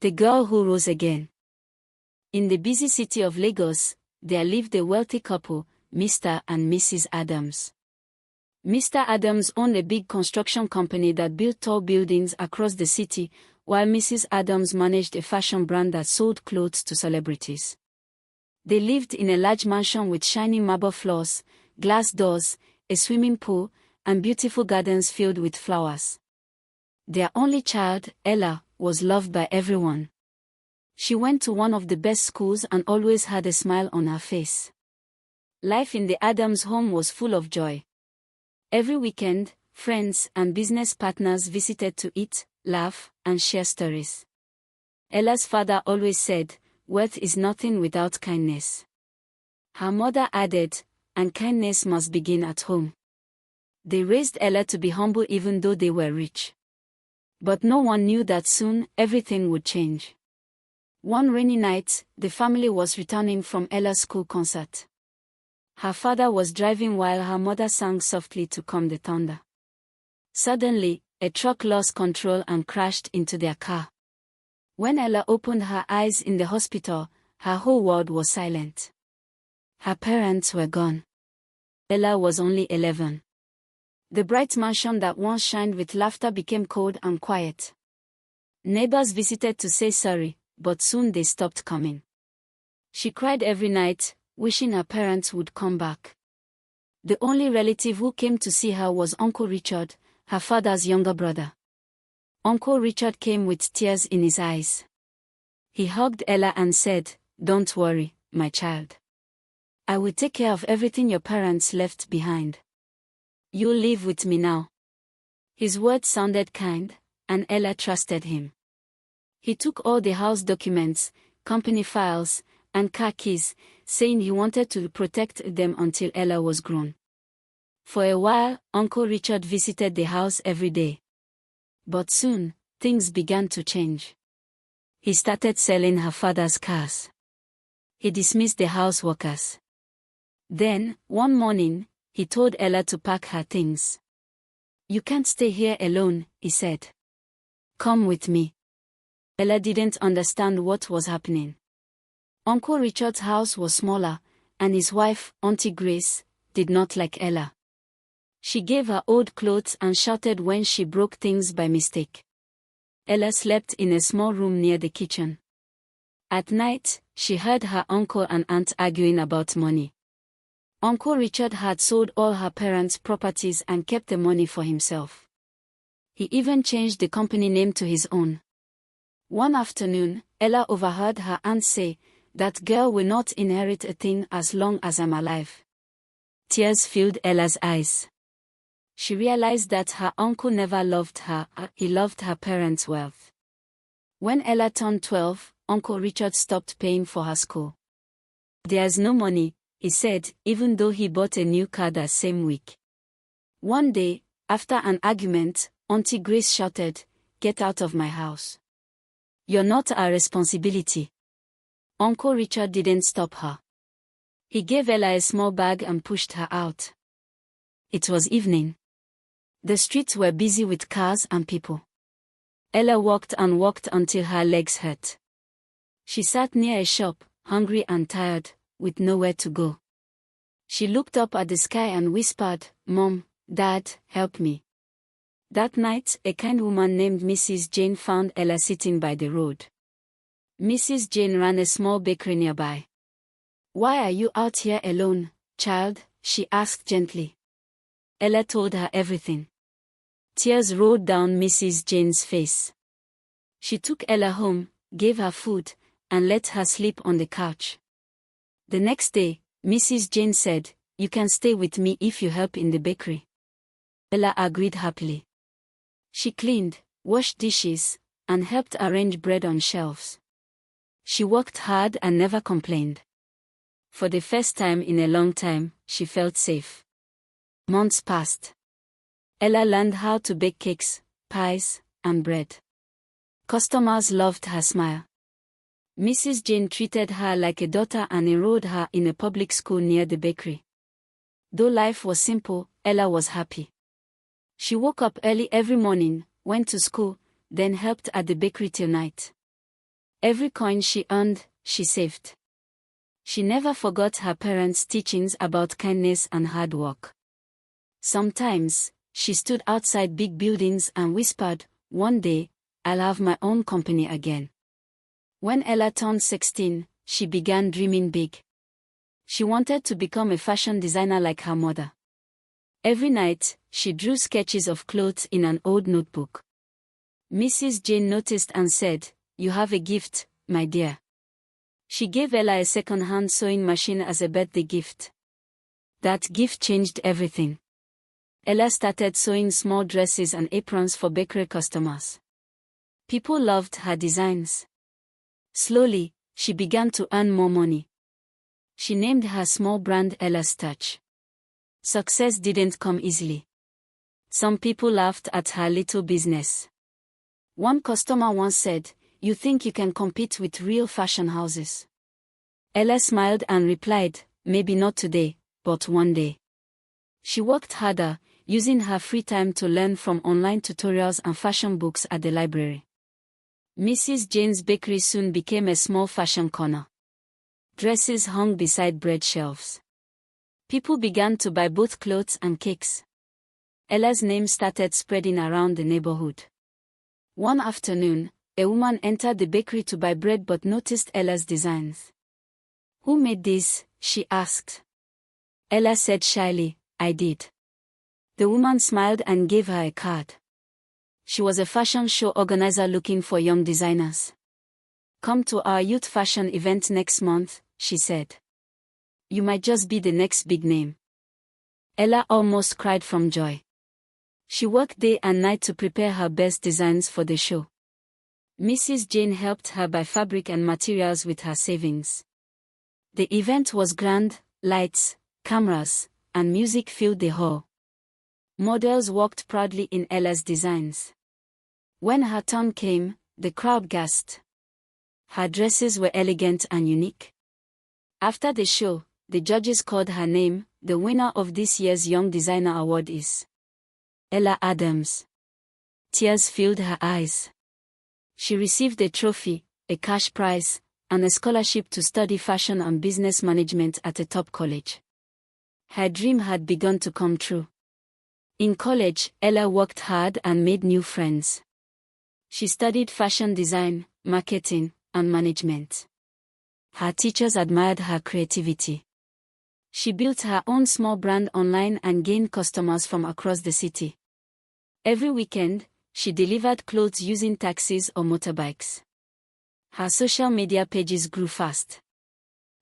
The girl who rose again. In the busy city of Lagos, there lived a wealthy couple, Mr. and Mrs. Adams. Mr. Adams owned a big construction company that built tall buildings across the city, while Mrs. Adams managed a fashion brand that sold clothes to celebrities. They lived in a large mansion with shiny marble floors, glass doors, a swimming pool, and beautiful gardens filled with flowers. Their only child, Ella, was loved by everyone. She went to one of the best schools and always had a smile on her face. Life in the Adams home was full of joy. Every weekend, friends and business partners visited to eat, laugh, and share stories. Ella's father always said, "Wealth is nothing without kindness." Her mother added, "And kindness must begin at home." They raised Ella to be humble even though they were rich. But no one knew that soon, everything would change. One rainy night, the family was returning from Ella's school concert. Her father was driving while her mother sang softly to calm the thunder. Suddenly, a truck lost control and crashed into their car. When Ella opened her eyes in the hospital, her whole world was silent. Her parents were gone. Ella was only 11. The bright mansion that once shined with laughter became cold and quiet. Neighbors visited to say sorry, but soon they stopped coming. She cried every night, wishing her parents would come back. The only relative who came to see her was Uncle Richard, her father's younger brother. Uncle Richard came with tears in his eyes. He hugged Ella and said, "Don't worry, my child. I will take care of everything your parents left behind. You'll live with me now." His words sounded kind, and Ella trusted him. He took all the house documents, company files, and car keys, saying he wanted to protect them until Ella was grown. For a while, Uncle Richard visited the house every day. But soon, things began to change. He started selling her father's cars. He dismissed the house workers. Then, one morning, he told Ella to pack her things. "You can't stay here alone," he said. "Come with me." Ella didn't understand what was happening. Uncle Richard's house was smaller, and his wife, Auntie Grace, did not like Ella. She gave her old clothes and shouted when she broke things by mistake. Ella slept in a small room near the kitchen. At night, she heard her uncle and aunt arguing about money. Uncle Richard had sold all her parents' properties and kept the money for himself. He even changed the company name to his own. One afternoon, Ella overheard her aunt say, "That girl will not inherit a thing as long as I'm alive." Tears filled Ella's eyes. She realized that her uncle never loved her, he loved her parents' wealth. When Ella turned 12, Uncle Richard stopped paying for her school. "There's no money," he said, even though he bought a new car that same week. One day, after an argument, Auntie Grace shouted, "Get out of my house. You're not our responsibility." Uncle Richard didn't stop her. He gave Ella a small bag and pushed her out. It was evening. The streets were busy with cars and people. Ella walked and walked until her legs hurt. She sat near a shop, hungry and tired, with nowhere to go. She looked up at the sky and whispered, "Mom, Dad, help me." That night, a kind woman named Mrs. Jane found Ella sitting by the road. Mrs. Jane ran a small bakery nearby. "Why are you out here alone, child?" she asked gently. Ella told her everything. Tears rolled down Mrs. Jane's face. She took Ella home, gave her food, and let her sleep on the couch. The next day, Mrs. Jane said, "You can stay with me if you help in the bakery." Ella agreed happily. She cleaned, washed dishes, and helped arrange bread on shelves. She worked hard and never complained. For the first time in a long time, she felt safe. Months passed. Ella learned how to bake cakes, pies, and bread. Customers loved her smile. Mrs. Jane treated her like a daughter and enrolled her in a public school near the bakery. Though life was simple, Ella was happy. She woke up early every morning, went to school, then helped at the bakery till night. Every coin she earned, she saved. She never forgot her parents' teachings about kindness and hard work. Sometimes, she stood outside big buildings and whispered, "One day, I'll have my own company again." When Ella turned 16, she began dreaming big. She wanted to become a fashion designer like her mother. Every night, she drew sketches of clothes in an old notebook. Mrs. Jane noticed and said, "You have a gift, my dear." She gave Ella a second-hand sewing machine as a birthday gift. That gift changed everything. Ella started sewing small dresses and aprons for bakery customers. People loved her designs. Slowly, she began to earn more money. She named her small brand Ella's Touch. Success didn't come easily. Some people laughed at her little business. One customer once said, "You think you can compete with real fashion houses?" Ella smiled and replied, "Maybe not today, but one day." She worked harder, using her free time to learn from online tutorials and fashion books at the library. Mrs. Jane's bakery soon became a small fashion corner. Dresses hung beside bread shelves. People began to buy both clothes and cakes. Ella's name started spreading around the neighborhood. One afternoon, a woman entered the bakery to buy bread but noticed Ella's designs. "Who made these?" she asked. Ella said shyly, "I did." The woman smiled and gave her a card. She was a fashion show organizer looking for young designers. "Come to our youth fashion event next month," she said. "You might just be the next big name." Ella almost cried from joy. She worked day and night to prepare her best designs for the show. Mrs. Jane helped her buy fabric and materials with her savings. The event was grand. Lights, cameras, and music filled the hall. Models walked proudly in Ella's designs. When her turn came, the crowd gasped. Her dresses were elegant and unique. After the show, the judges called her name. "The winner of this year's Young Designer Award is Ella Adams." Tears filled her eyes. She received a trophy, a cash prize, and a scholarship to study fashion and business management at a top college. Her dream had begun to come true. In college, Ella worked hard and made new friends. She studied fashion design, marketing, and management. Her teachers admired her creativity. She built her own small brand online and gained customers from across the city. Every weekend, she delivered clothes using taxis or motorbikes. Her social media pages grew fast.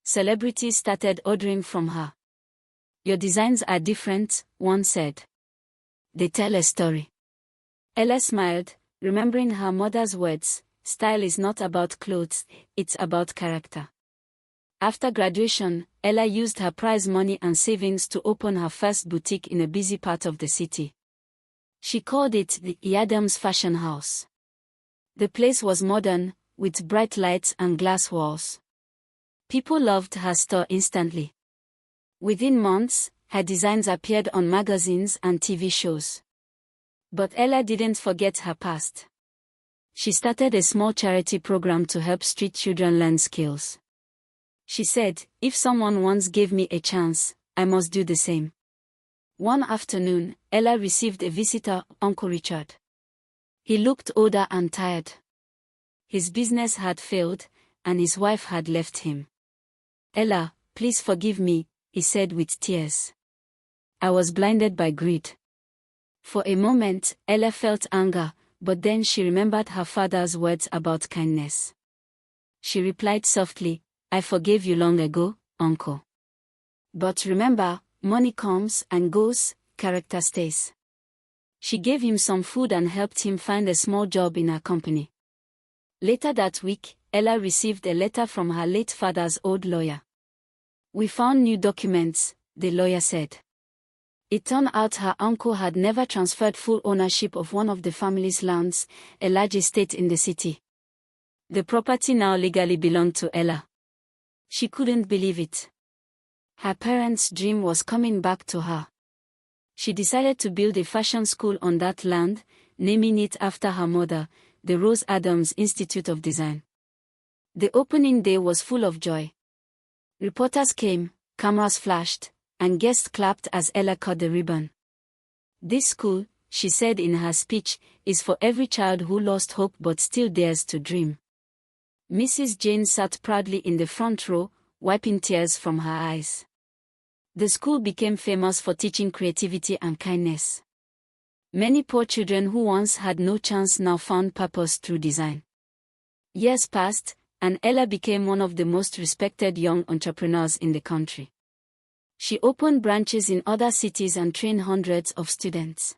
Celebrities started ordering from her. "Your designs are different," one said. "They tell a story." Ella smiled, remembering her mother's words, "Style is not about clothes, it's about character." After graduation, Ella used her prize money and savings to open her first boutique in a busy part of the city. She called it the Adams Fashion House. The place was modern, with bright lights and glass walls. People loved her store instantly. Within months, her designs appeared on magazines and TV shows. But Ella didn't forget her past. She started a small charity program to help street children learn skills. She said, "If someone once gave me a chance, I must do the same." One afternoon, Ella received a visitor, Uncle Richard. He looked older and tired. His business had failed, and his wife had left him. "Ella, please forgive me," he said with tears. "I was blinded by greed." For a moment, Ella felt anger, but then she remembered her father's words about kindness. She replied softly, "I forgave you long ago, Uncle. But remember, money comes and goes, character stays." She gave him some food and helped him find a small job in her company. Later that week, Ella received a letter from her late father's old lawyer. "We found new documents," the lawyer said. It turned out her uncle had never transferred full ownership of one of the family's lands, a large estate in the city. The property now legally belonged to Ella. She couldn't believe it. Her parents' dream was coming back to her. She decided to build a fashion school on that land, naming it after her mother, the Rose Adams Institute of Design. The opening day was full of joy. Reporters came, cameras flashed, and guests clapped as Ella cut the ribbon. "This school," she said in her speech, "is for every child who lost hope but still dares to dream." Mrs. Jane sat proudly in the front row, wiping tears from her eyes. The school became famous for teaching creativity and kindness. Many poor children who once had no chance now found purpose through design. Years passed, and Ella became one of the most respected young entrepreneurs in the country. She opened branches in other cities and trained hundreds of students.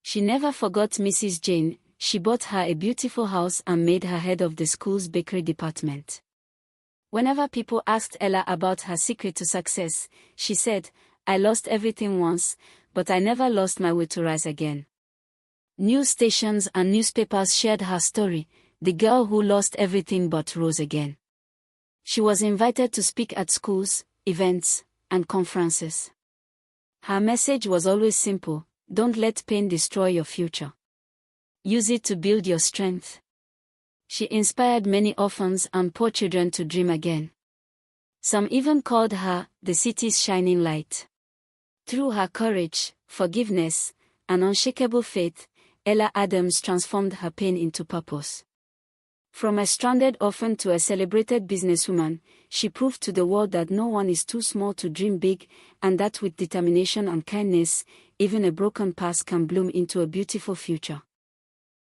She never forgot Mrs. Jane. She bought her a beautiful house and made her head of the school's bakery department. Whenever people asked Ella about her secret to success, she said, "I lost everything once, but I never lost my will to rise again." News stations and newspapers shared her story, the girl who lost everything but rose again. She was invited to speak at schools, events, and conferences. Her message was always simple: don't let pain destroy your future. Use it to build your strength. She inspired many orphans and poor children to dream again. Some even called her the city's shining light. Through her courage, forgiveness, and unshakable faith, Ella Adams transformed her pain into purpose. From a stranded orphan to a celebrated businesswoman, she proved to the world that no one is too small to dream big, and that with determination and kindness, even a broken past can bloom into a beautiful future.